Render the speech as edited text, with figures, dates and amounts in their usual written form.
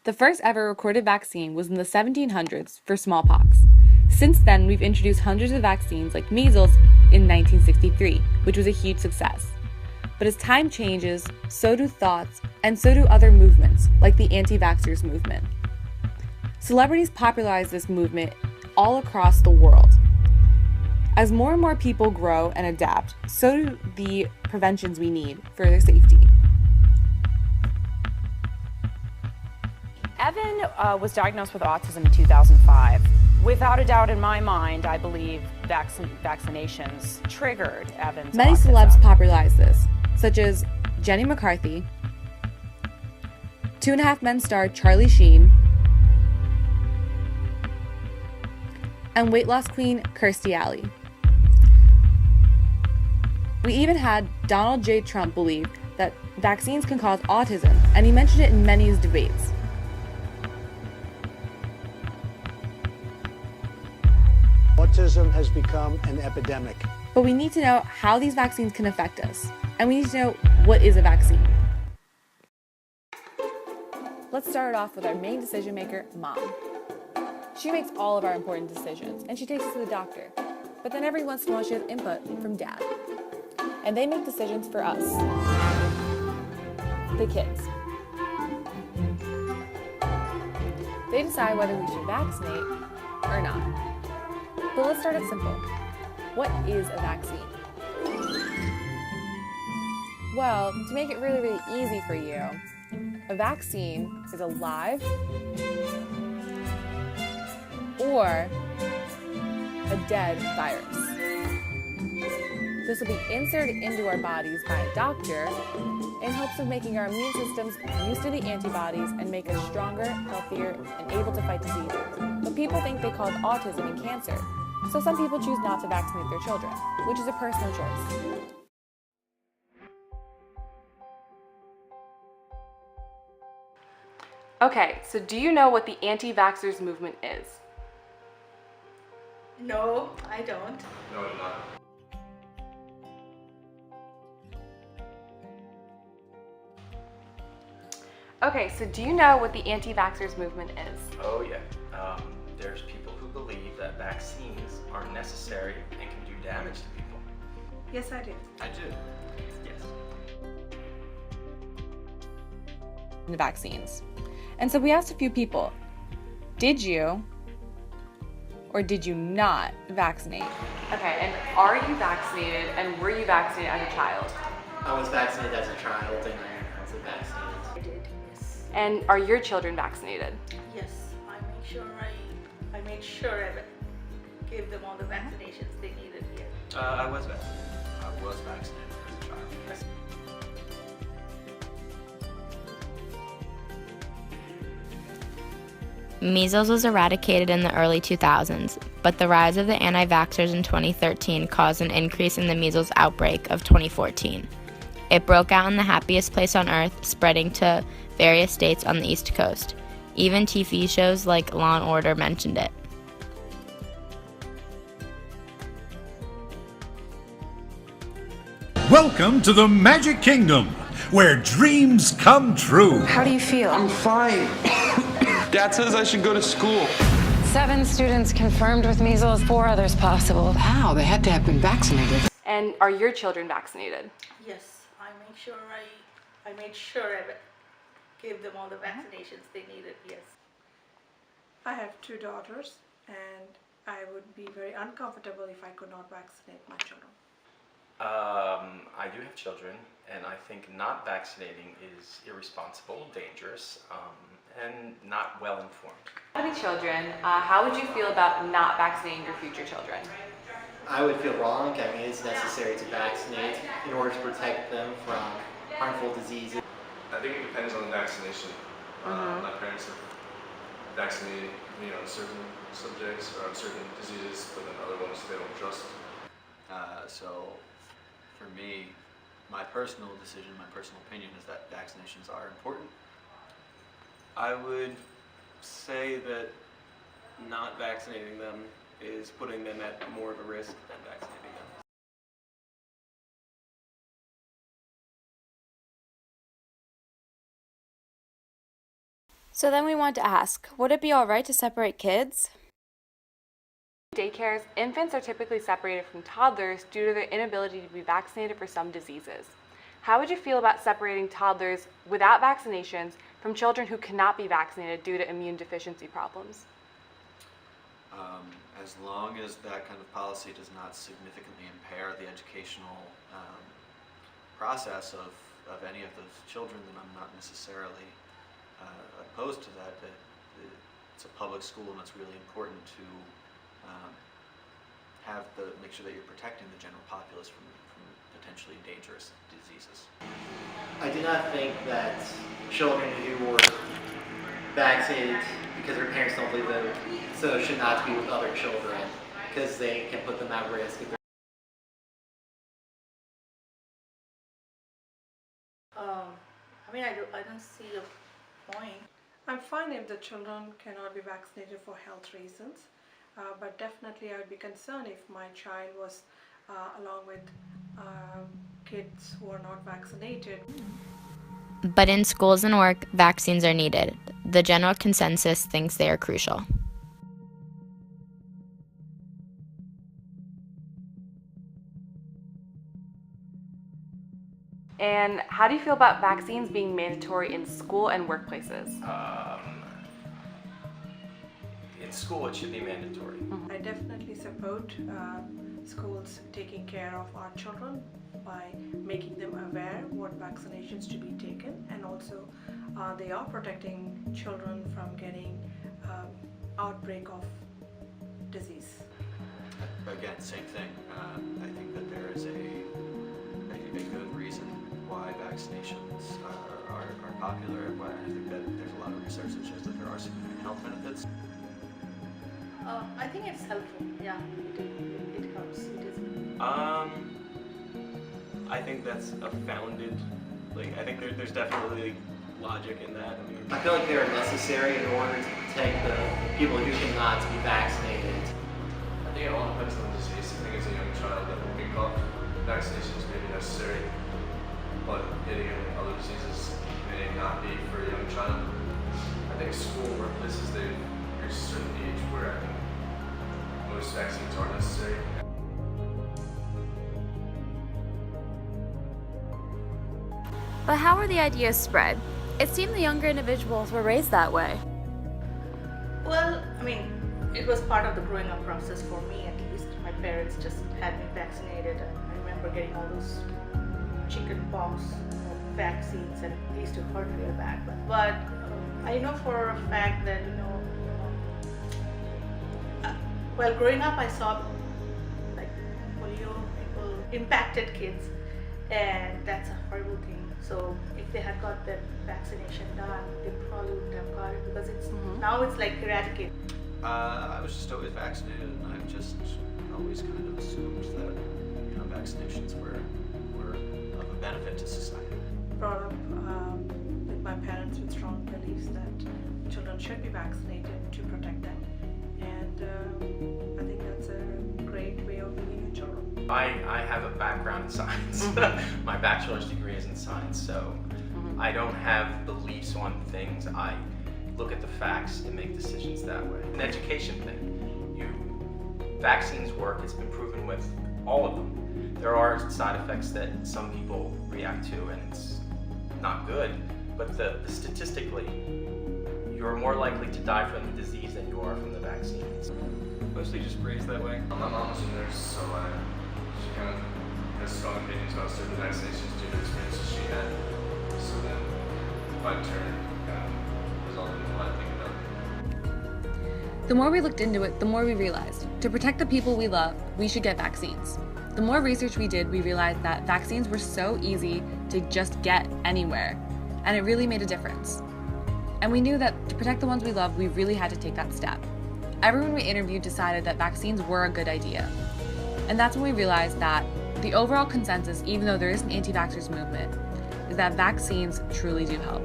The first ever recorded vaccine was in the 1700s for smallpox. Since then, we've introduced hundreds of vaccines like measles in 1963, which was a huge success. But as time changes, so do thoughts, and so do other movements, like the anti-vaxxers movement. Celebrities popularize this movement all across the world. As more and more people grow and adapt, so do the preventions we need for their safety. Evan was diagnosed with autism in 2005. Without a doubt in my mind, I believe vaccinations triggered Evan's Many autism. celebs popularize this, such as Jenny McCarthy, Two and a Half Men star Charlie Sheen, and weight loss queen Kirstie Alley. We even had Donald J. Trump believe that vaccines can cause autism, and he mentioned it in many of his debates. Autism has become an epidemic. But we need to know how these vaccines can affect us, and we need to know what is a vaccine. Let's start off with our main decision maker, Mom. She makes all of our important decisions, and she takes us to the doctor. But then every once in a while she has input from Dad. And they make decisions for us, the kids. They decide whether we should vaccinate or not. But let's start it simple. What is a vaccine? Well, to make it really, really easy for you, a vaccine is a live or a dead virus. This will be inserted into our bodies by a doctor in hopes of making our immune systems used to the antibodies and make us stronger, healthier, and able to fight diseases. But people think they cause autism and cancer, so some people choose not to vaccinate their children, which is a personal choice. Okay, so do you know what the anti-vaxxers movement is? No, I don't. No, I do not. Okay, so do you know what the anti-vaxxers movement is? Oh yeah. There's people who believe that vaccines are necessary and can do damage to people. Yes, I do. I do. Yes. The vaccines. And so we asked a few people, did you or did you not vaccinate? Okay, and are you vaccinated and were you vaccinated as a child? I was vaccinated as a child and my parents were vaccinated. I did, yes. And are your children vaccinated? Yes, I made sure I gave them all the vaccinations they needed, yeah. I was vaccinated. I was vaccinated as a child. Yes. Measles was eradicated in the early 2000s, but the rise of the anti-vaxxers in 2013 caused an increase in the measles outbreak of 2014. It broke out in the happiest place on earth, spreading to various states on the East Coast. Even TV shows like Law & Order mentioned it. Welcome to the Magic Kingdom, where dreams come true. How do you feel? I'm fine. Dad says I should go to school. 7 students confirmed with measles, 4 others possible. How? They had to have been vaccinated. And are your children vaccinated? Yes, I made sure I gave them all the vaccinations they needed, yes. I have 2 daughters and I would be very uncomfortable if I could not vaccinate my children. I do have children, and I think not vaccinating is irresponsible, dangerous, and not well informed. Having children, how would you feel about not vaccinating your future children? I would feel wrong. I mean, it's necessary to vaccinate in order to protect them from harmful diseases. I think it depends on the vaccination. My parents have vaccinated me on certain subjects or on certain diseases, but then other ones they don't trust. So for me, my personal decision, my personal opinion is that vaccinations are important. I would say that not vaccinating them is putting them at more of a risk than vaccinating them. So then we want to ask, would it be all right to separate kids? Daycares, infants are typically separated from toddlers due to their inability to be vaccinated for some diseases. How would you feel about separating toddlers without vaccinations from children who cannot be vaccinated due to immune deficiency problems? As long as that kind of policy does not significantly impair the educational process of any of those children, then I'm not necessarily opposed to that. It's a public school, and it's really important to make sure that you're protecting the general populace from potentially dangerous diseases. I do not think that children who were vaccinated because their parents don't believe them, so should not be with other children because they can put them at risk. I don't see a point. I'm fine if the children cannot be vaccinated for health reasons, but definitely I would be concerned if my child was along with kids who are not vaccinated. But in schools and work, vaccines are needed. The general consensus thinks they are crucial. And how do you feel about vaccines being mandatory in school and workplaces? In school, it should be mandatory. I definitely support schools taking care of our children by making them aware what vaccinations to be taken, and also they are protecting children from getting outbreak of disease. Again, same thing. I think that there is a good reason why vaccinations are popular, and why I think that there's a lot of research that shows that there are significant health benefits. I think it's helpful. Yeah, it helps. It is. I think that's a founded. I think there's definitely logic in that. I feel like they're necessary in order to protect the people who cannot be vaccinated. I think it all depends on the disease. I think as a young child that will be caught, vaccinations may be necessary, but getting other diseases may not be for a young child. I think school and workplaces, they've reached a certain age where I think most vaccines are necessary. But how were the ideas spread? It seemed the younger individuals were raised that way. Well, it was part of the growing up process for me, at least. My parents just had me vaccinated. I remember getting all those chicken pox vaccines, and they used to hurt real bad. But I know for a fact that, while growing up, I saw polio people impacted kids, and that's a horrible thing. So if they had got that vaccination done, they probably wouldn't have got it, because now it's like eradicated. I was just always vaccinated, and I've just always kind of assumed that vaccinations were of a benefit to society. Brought up with my parents with strong beliefs that children should be vaccinated to protect them, and I think that's a great way of being a child. I have a background in science. My bachelor's degree is in science, so I don't have beliefs on things. I look at the facts and make decisions that way. An education thing. Vaccines work. It's been proven with all of them. There are side effects that some people react to, and it's not good. But statistically, you're more likely to die from the disease than you are from the vaccines. Mostly just raised that way. My mom was a nurse, so she kind of has strong opinions about certain vaccinations due to experiences she had. So then, my turn kind of resulted in what I think about it. The more we looked into it, the more we realized, to protect the people we love, we should get vaccines. The more research we did, we realized that vaccines were so easy to just get anywhere, and it really made a difference. And we knew that to protect the ones we love, we really had to take that step. Everyone we interviewed decided that vaccines were a good idea. And that's when we realized that the overall consensus, even though there is an anti-vaxxers movement, is that vaccines truly do help.